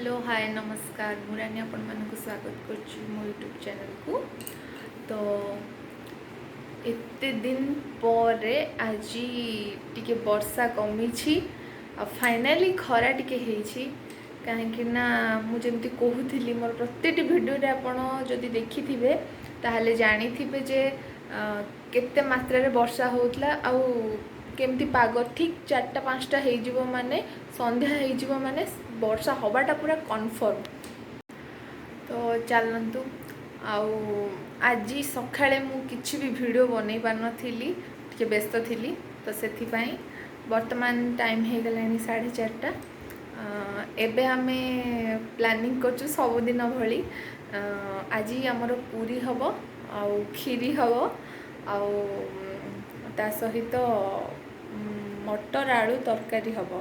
Hello hi नमस्कार मुरानी आपण मानक स्वागत कर मो यूट्यूब चैनल को। तो एते दिन पर आज टिके वर्षा कमी फाइनाली खरा टिके हेछि कहीं मुझे कहूली मोर प्रत्येक वीडियो रे आपण जदि देखि थिबे ताहले जानि थिबे जे केते मात्रा रे वर्षा होतला आउ केमती पाग ठीक 4टा-5टा हो माने संध्या हो माने वर्षा हवाटा पूरा कन्फर्म। तो चलतु आज सकाळे मु किछि भी वीडियो बनै पार नथिली टिके व्यस्त थिली। तो सेथि पई वर्तमान टाइम हे गलानी 4:30। एबे आमे प्लानिंग करछु सब दिन भली आज हमर पूरी हबो आउ खीरी हबो आउ ता सहित मटर आलू तरकारी हबो।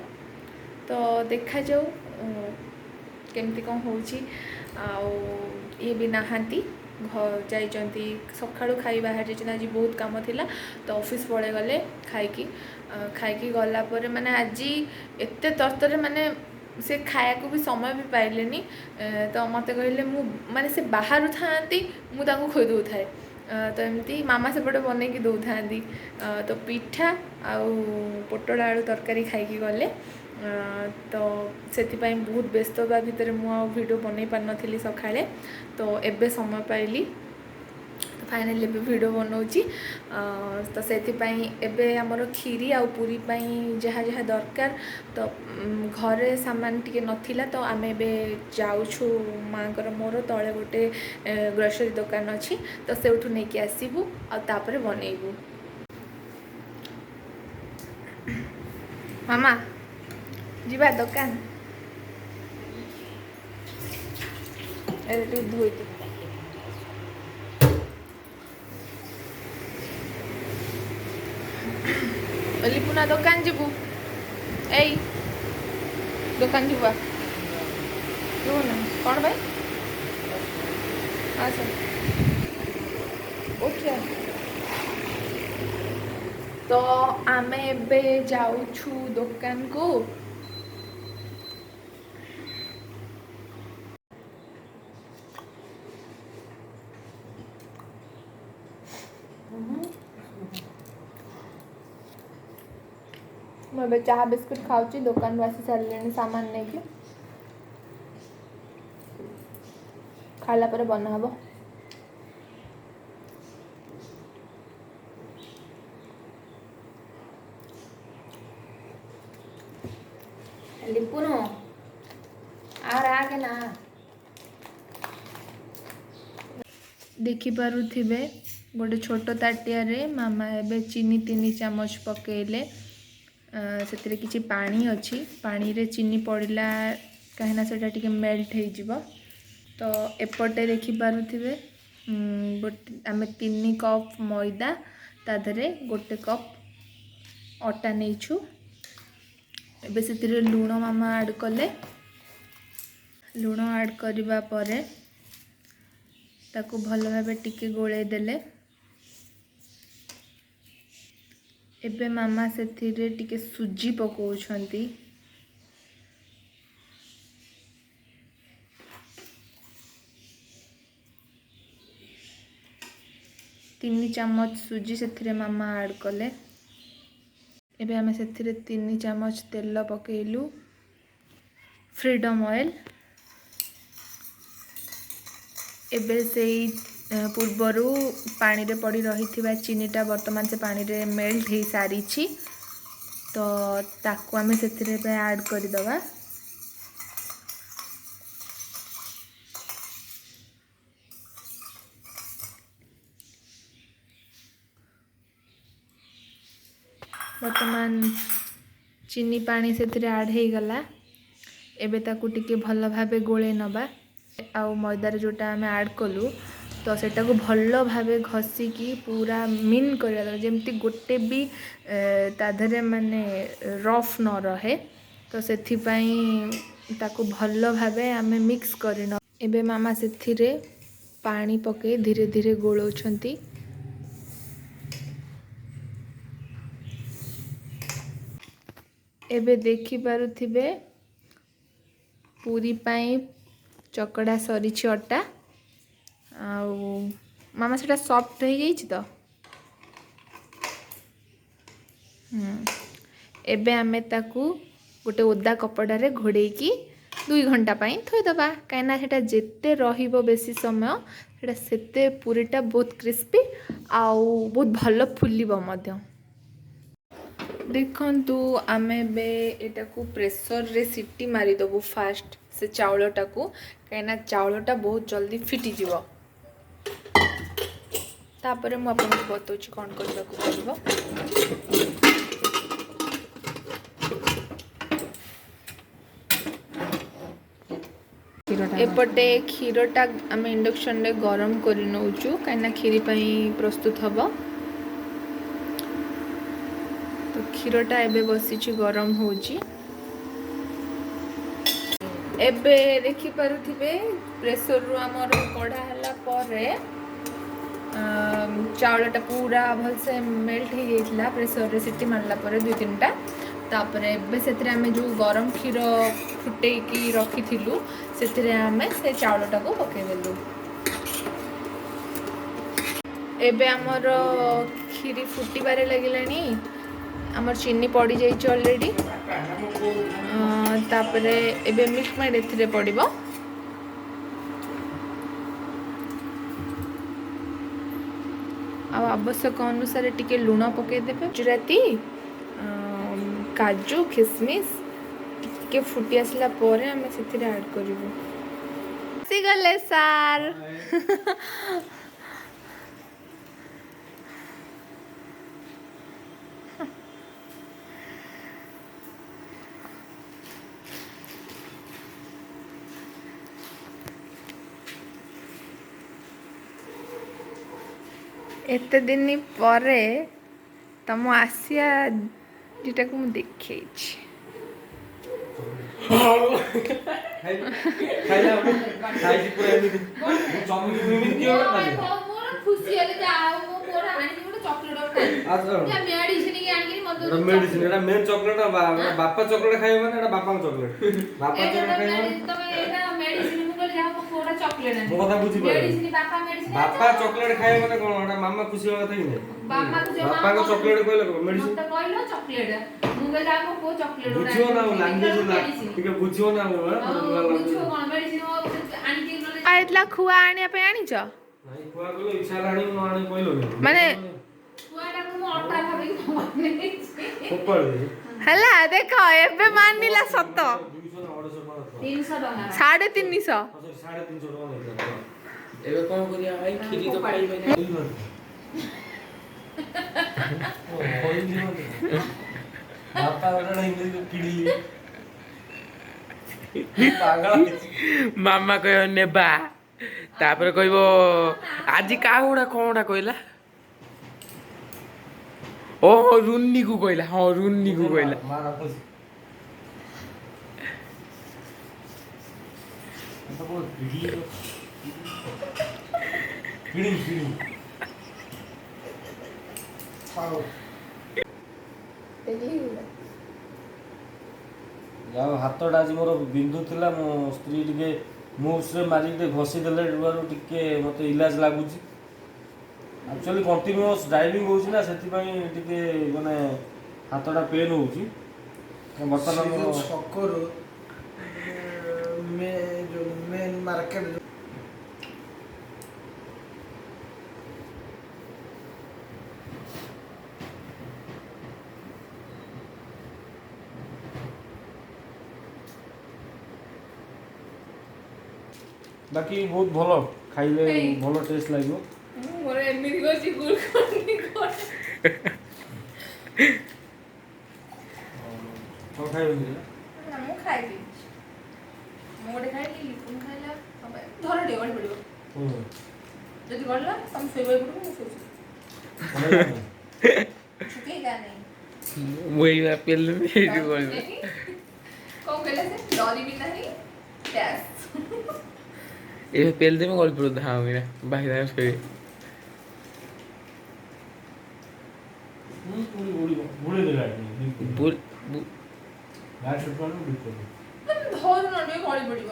तो देखा जाऊ केमती कौन होची। ये भी नहांती घर जाइचंती सकाळु खाई बाहर जाइचंती आज बहुत काम थिला तो ऑफिस पळे गले खाइकी गला पर माने आज एते तरतरे माने से खाया को भी समय भी पाइलेनी। तो मते कहले मु माने से बाहर थांती मु ताको खोइ दउ थाए तो एमती मामा सेपटे बनै की दउ थांती। तो पिठा आउ पोटल आलू तरकारी खाइकी गले। तो सेतिपाई बहुत व्यस्त बा भितर मु वीडियो बनै पार नथिली सकाळे। तो एबे समय पाइली तो फाइनली एबे वीडियो बनौची। तो सेतिपाई एबे हमर खीरी आउ पूरी पाई जहा जहा दरकार तो घरे सामान टिके नथिला तो आमे एबे जाउछु मांकर मोर तळे गोटे ग्रोसरी दुकान अछि तो सेउठु नेकी आसीबु आ तापरे बनेइबु। मामा जीवा दुकान एरे धोई लिपुना दुकान जीबू ए दुकान जीवा कौन भाई अच्छा ओके। तो आमे एबे जाउछु दुकान को। मैं चाह बिस्कुट खाऊची दुकान आसी सारे सामान नहीं कि खाला पर बना हबो। लिपुनो आगे ना देखि पारुथिबे गोटे छोट ताटिया रे मामा एबे चीनी 3 चामच पकेइले। से किसी पानी अच्छी पानी रे चीनी पड़ला कहीं से टिके मेल्ट हो जिवो। तो एपटे देखि पारुथिबे आमे 3 कप मैदा ताधरे गोटे कप अटा नहींछु। एबे से लुण मामा ऐड कले लुण ऐड करबा परे ताकू भल भाबे टिके गोले देले। एबे मामा से टिके सुजी पकाउछंती। तीन चामच सुजी से मामा ऐड कले। एबे आमे से 3 चामच तेल पकेलु फ्रीडम ऑयल। एबे से पूर्वरु पानी रे पड़ी रही थिबा चीनीटा वर्तमान से पानी रे मेल्ट हो सारी तो ताकू आमे से ऐड कर दबा। वर्तमान चीनी पानी से ऐड हो गला। एबे ताकू टिके भल भाबे गोले नबा आउ मैदार जोटा आमे ऐड कलु तो सेटा को भल भाबे घसीकी पूरा मिन कर जमती गोटे भी ताधरे माने रफ न रहे। तो सेथि पई ताकू भल भाबे आमे मिक्स करन। एबे मामा सेथिरे पानी पके धीरे धीरे गोलोछंती। एबे देखि पारुथिबे पूरी पाई चकड़ा सरी अटा आउ मामा से सॉफ्ट हो गई तो एबे आमे ताकू गोटे ओदा कपड़े घोड़े 2 घंटा थोईदबा कहीं से जिते बेसी समय सेटा सेते पूरीटा बहुत क्रिस्पी आउ बहुत भल फुलिबो मध्य देखंतु आमे बे एटा को प्रेशर रे सीटी मारी दबु फास्ट से चावलटा को कहीं चावलटा बहुत जल्दी फिटी जीवो तापर मु आपको बताऊँ कौन करबा को पड़िबो। एपटे क्षीरटा आम इंडक्शन रे गरम कर नौचु कहीं क्षीरी प्रस्तुत हम तो क्षीरटा एबे बसी गरम होची एबे देखि पारुथिबे प्रेशर रु हमर कढ़ा हला परे चावलटा पूरा भल से मेल्ट हो गई प्रेशर रे सीटी मारला परे 2-3टा तापर एबे सेतरे आमे जो गरम क्षीर फुटेकी रखिथिलु सेतरे आमे से चावलटा को पके देलु एबे हमर क्षीरी फुटी बारे लागिलानी हमर चीनी पड़ी जाइछ ऑलरेडी तापर एबे मिल्क मेड एथिरे पड़िबो आ आवश्यक अनुसार टिके लूण पके देबे गुजराती काजू किशमिश टिके फुटी आसला परे हमें सेथिरे ऐड करिवो सी गले सार एते दिन परे तम आसिया जेटा को मुझे देखे मेडिसिन मेन चॉकलेट बापा चॉकलेट खाइबो ना बापा चॉकलेट बापा चॉकलेट खाइबो मेडिसिन कोड़ा चॉकलेट है मोदा बुझी मेडिसिन बापा चॉकलेट खाइबो ना कोन मामा खुशी होगा था कि नहीं बापा को चॉकलेट कहले मेडिसिन तो कहलो चॉकलेट मुंगे जाको को चॉकलेट बुझियो ना लैंग्वेज ना ठीक है बुझियो ना बुझियो कोन मेडिसिन आनी के आइतला खुआ आनिया पे आनी छ नहीं खुआ को इच्छा लाणी न आनी कहलो माने खुआटा को मो अटा भाबी ऊपर हला देखो एबे मानिला सत 300 350 एबे कोन करिया भाई खिरी तो खाइबे नै बापा ओडा इंग्लिश में किडी पागल मामा कह नेबा तापर कहबो आजि काहुडा कोनडा कहला ओ रुन्नी को कहला हां रुन्नी को कहला मारा खुश तो बोल किडी खाओ जाओ हाथटा आज मोर बिंदु थिला मो स्त्री टिके मूव्स रे मारी टे घसी देले दुआरो टिके मते इलाज लागुची एक्चुअली कंटीन्यूअस ड्राइविंग होउची ना सेति पई टिके माने हाथटा पेन होउची वर्तमान छकर में जो मेन मार्केट बाकी बहुत भलो खाइले भलो टेस्ट लागो मोर एमिति गोसी गुल कोनी कोन तो खाइबे मु खाइबी मोडे खाइली तुम खाइला अब धर दे गड़ पड़िबो जदि गड़ला तुम सोइबे पड़ो मु सोइबे छुके का नहीं वही पेल में हेडी बोल कौन कहले से डरी भी नहीं टैस एबे पेल दे में गल पड़ो धा मेरा भाई दा सोई पूरी बुड़ी दे गाड़ी बुल गाड़ी से पड़ो बिल्कुल ଧରୁ ନ ଟିକେ ଗଳି ପଡ଼ିବ।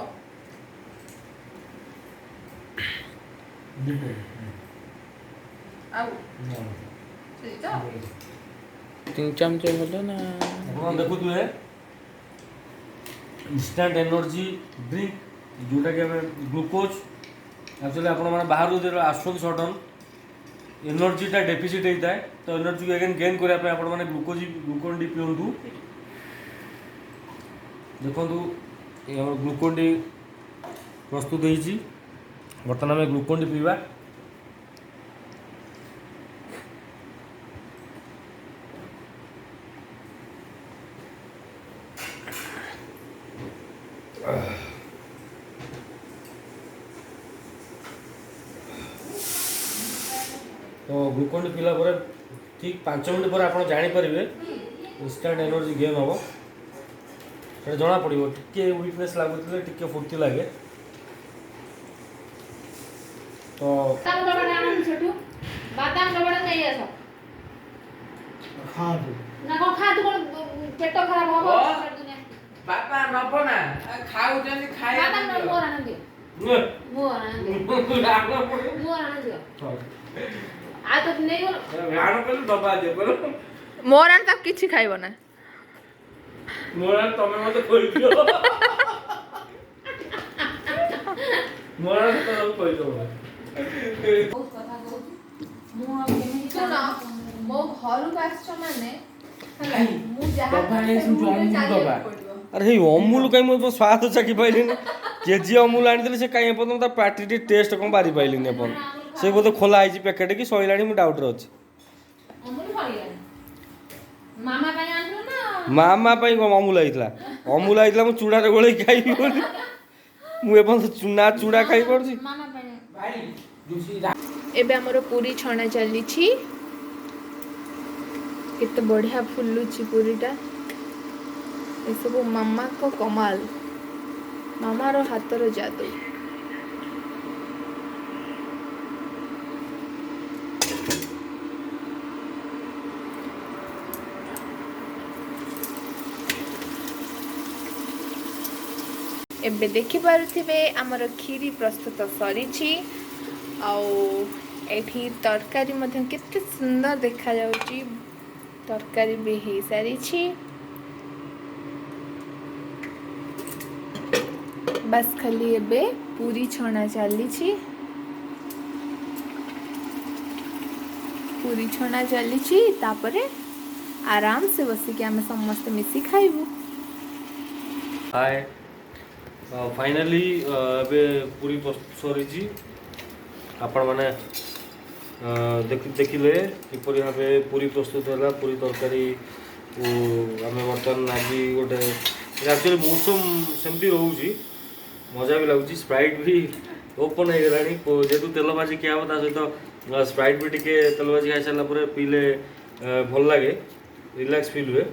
ଆଉ ସେଇ ତ 3 ଚାମଚ ବୋଲେ ନା ଆପଣ ଦେଖୁଥିବେ ଇନଷ୍ଟାଣ୍ଟ ଏନର୍ଜି ଡ୍ରିଙ୍କ୍ ଯେଉଁଟାକି ଆମେ ଗ୍ଲୁକୋଜ୍ ଆକ୍ଚୁଆଲି ଆପଣମାନେ ବାହାରୁ ଯେତେବେଳେ ଆସୁଛନ୍ତି ସଡନ୍ ଏନର୍ଜିଟା ଡେଫିସିଟ୍ ହେଇଥାଏ ତ ଏନର୍ଜିକୁ ଏଗେନ୍ ଗେନ୍ କରିବା ପାଇଁ ଆପଣମାନେ ଗ୍ଲୁକୋନ୍ ଡି ପିଅନ୍ତୁ। ଦେଖନ୍ତୁ ଆମର ଗ୍ଲୁକୋନ୍ ଡି ପ୍ରସ୍ତୁତ ହେଇଛି। ବର୍ତ୍ତମାନ ଆମେ ଗ୍ଲୁକୋନ୍ ଡି ପିଇବା। तो ग्लुकोन डी पीला पर ठीक 5 मिनट पर आप जानीपारे इंस्टांट एनर्जी गेन हम से जना पड़ो टे वीकनेस लगुले टे फुर्ती लगे तो बादाम रबड़ नहीं आस हाँ ना को खा तू पेट खराब हो ବାପା ନବ ନା ଖାଉଛନ୍ତି बादाम ଖାଇବା मोर आनंद दियो मोर आनंद दियो आ तो नहीं बोल ଗାଣ କଲୁ ଦବା ଦିଅ କଲ ମୋର ଆଣି ତାକୁ କିଛି ଖାଇବ ନା। मोरा तमे मते कोइ दियो मोरा तो कोइ दो बहुत कथा कहू मु ଶୁଣ ମୋ ଘରକୁ ଆସିଛ ମାନେ ହେଲା ମୁଁ ଯାହା ଦବା କହିବି ଏସବୁ ମୁଁ ଅମୁଲ ଚାଲିବାକୁ ଦବା। ପଡ଼ିବ। अरे हे अमूल कहीं मुझे स्वाद चखी पाइलिन केजी अमूल आनी से कहीं एपर्तन पार्टी टेस्ट कौन बारी पाइलिन अपन से बोधे खोला है पैकेट कि सैला मुझे डाउट अच्छे अमूल फळिया मामा ପାଇଁ ଆଣିଲୁ ନା मामा अमूल आईला मु चूड़ा गोले खाइबी बोली मुझे चूना चूड़ा खाई पड़ुची मामा ପାଇଁ ଭାଇ ଜୁସି ଏବେ ଆମର ପୁରୀ ଛଣା ଚାଲିଛି। କେତେ ବଢ଼ିଆ ଫୁଲୁଛି ପୁରୀଟା। ଏସବୁ ମାମାଙ୍କ କମାଲ, ମାମାର ହାତର ଯାଦୁ। ଏବେ ଦେଖିପାରୁଥିବେ ଆମର କ୍ଷୀରି ପ୍ରସ୍ତୁତ ସରିଛି। ଆଉ ଏଠି ତରକାରୀ ମଧ୍ୟ କେତେ ସୁନ୍ଦର ଦେଖାଯାଉଛି। ତରକାରୀ ବି ହେଇସାରିଛି। ବାସ୍ ଖାଲି ଏବେ ପୁରୀ ଛଣା ଚାଲିଛି। ପୁରୀ ଛଣା ଚାଲିଛି ତାପରେ आराम से बसिक आम समस्त मिसी खाइबू। हाय फाइनली एबे पूरी सरी आपण मैंने देखिले किपरि भाव पूरी प्रस्तुत है पूरी तरकारी आम बर्तमान आज गोटे एक्चुअली मौसम सेमती रोचे मजा भी लगुच स्प्राइट भी ओपन हो गला जेहतु तेल भाजी क्या ता सहित स्प्राइट भी टिके तेल भाजी खाई सारा पीले भल लगे रिलैक्स फील हुए।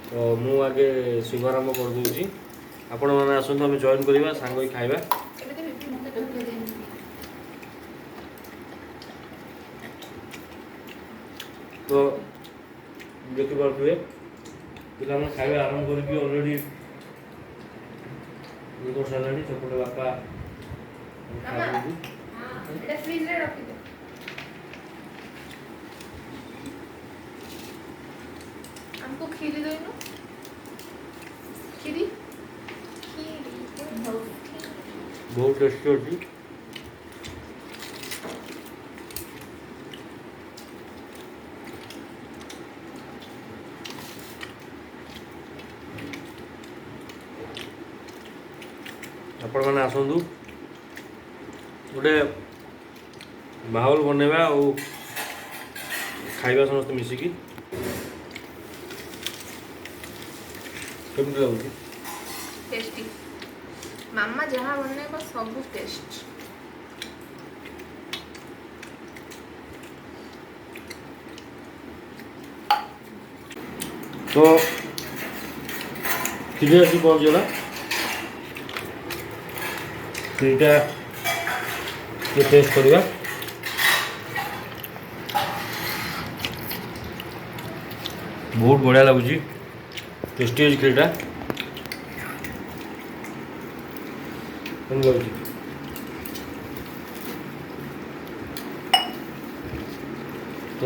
तो मु आगे शुभारंभ कर दूची आपण मैंने आसतु आम जॉइन करवा सांग खाइबा। तो देखी पारे पिला खाଇବା आरंभ करके ऑलरेडी कर सारा सेपटे बापा हमको खीरी दो ना खीरी बहुत टेस्टी अच्छी आपण मैंने आसतु गोटे माहौल बनवा और खाइबा समस्त मिसिकी केमती लगुच टेस्टी मामा जहाँ बनेगा सब टेस्ट। तो खीरी आसी पहुँचला खीरीटा ये टेस्ट करवा बहुत बढ़िया लगुच टेस्टी खीरीटा କେମିତି ଲାଗୁଛି? ତ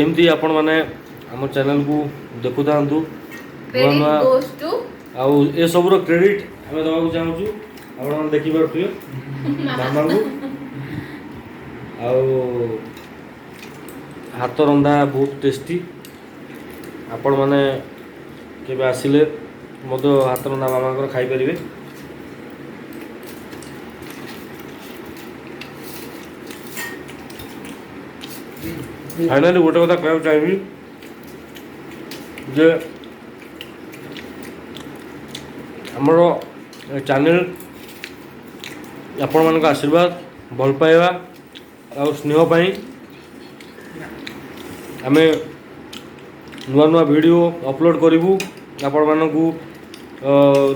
ଏମିତି ଆପଣମାନେ ଆମ ଚ୍ୟାନେଲକୁ ଦେଖୁଥାନ୍ତୁ ନୂଆ Credit ନୂଆ goes to ଆଉ ଏସବୁର କ୍ରେଡ଼ିଟ୍ ଆମେ ଦେବାକୁ ଚାହୁଁଛୁ ଆପଣମାନେ ଦେଖିପାରୁଥିବେ ମାମାଙ୍କୁ। ଆଉ ହାତ ରନ୍ଧା ବହୁତ ଟେଷ୍ଟି। ଆପଣମାନେ କେବେ ଆସିଲେ ମଧ୍ୟ ହାତ ରନ୍ଧା ମାମାଙ୍କର ଖାଇପାରିବେ। ଫାଇନାଲି ଗୋଟେ କଥା କହିବାକୁ ଚାହିଁବି ଯେ ଆମର ଚ୍ୟାନେଲ ଆପଣମାନଙ୍କ ଆଶୀର୍ବାଦ ଭଲ ପାଇବା ଆଉ ସ୍ନେହ ପାଇଁ ଆମେ ନୂଆ ନୂଆ ଭିଡ଼ିଓ ଅପଲୋଡ଼ କରିବୁ। ଆପଣମାନଙ୍କୁ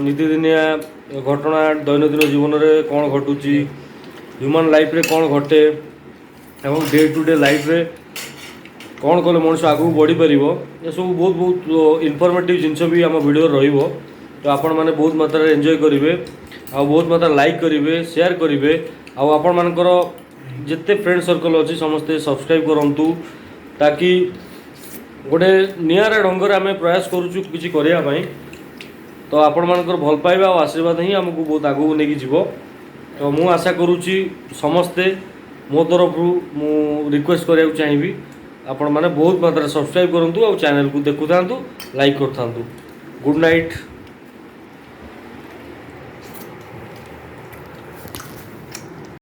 ନୀତିଦିନିଆ ଘଟଣା ଦୈନନ୍ଦିନ ଜୀବନରେ କ'ଣ ଘଟୁଛି, ହ୍ୟୁମାନ୍ ଲାଇଫ୍ରେ କ'ଣ ଘଟେ ଏବଂ ଡେ ଟୁ ଡେ ଲାଇଫ୍ରେ କ'ଣ କଲେ ମଣିଷ ଆଗକୁ ବଢ଼ିପାରିବ, ଏସବୁ ବହୁତ ବହୁତ ଇନଫର୍ମେଟିଭ୍ ଜିନିଷ ବି ଆମ ଭିଡ଼ିଓରେ ରହିବ। ତ ଆପଣମାନେ ବହୁତ ମାତ୍ରାରେ ଏନ୍ଜୟ କରିବେ ଆଉ ବହୁତ ମାତ୍ରାରେ ଲାଇକ୍ କରିବେ, ସେୟାର କରିବେ ଆଉ ଆପଣମାନଙ୍କର ଯେତେ ଫ୍ରେଣ୍ଡ ସର୍କଲ୍ ଅଛି ସମସ୍ତେ ସବସ୍କ୍ରାଇବ୍ କରନ୍ତୁ ତାକି ଗୋଟେ ନିଆରା ଢଙ୍ଗରେ ଆମେ ପ୍ରୟାସ କରୁଛୁ କିଛି କରିବା ପାଇଁ। ତ ଆପଣମାନଙ୍କର ଭଲ ପାଇବା ଆଉ ଆଶୀର୍ବାଦ ହିଁ ଆମକୁ ବହୁତ ଆଗକୁ ନେଇକି ଯିବ। ତ ମୁଁ ଆଶା କରୁଛି ସମସ୍ତେ ମୋ ତରଫରୁ ମୁଁ ରିକ୍ୱେଷ୍ଟ କରିବାକୁ ଚାହିଁବି ଆପଣମାନେ ବହୁତ ମାତ୍ରାରେ ସବସ୍କ୍ରାଇବ୍ କରନ୍ତୁ ଆଉ ଚ୍ୟାନେଲକୁ ଦେଖୁଥାନ୍ତୁ, ଲାଇକ୍ କରିଥାନ୍ତୁ। Good night.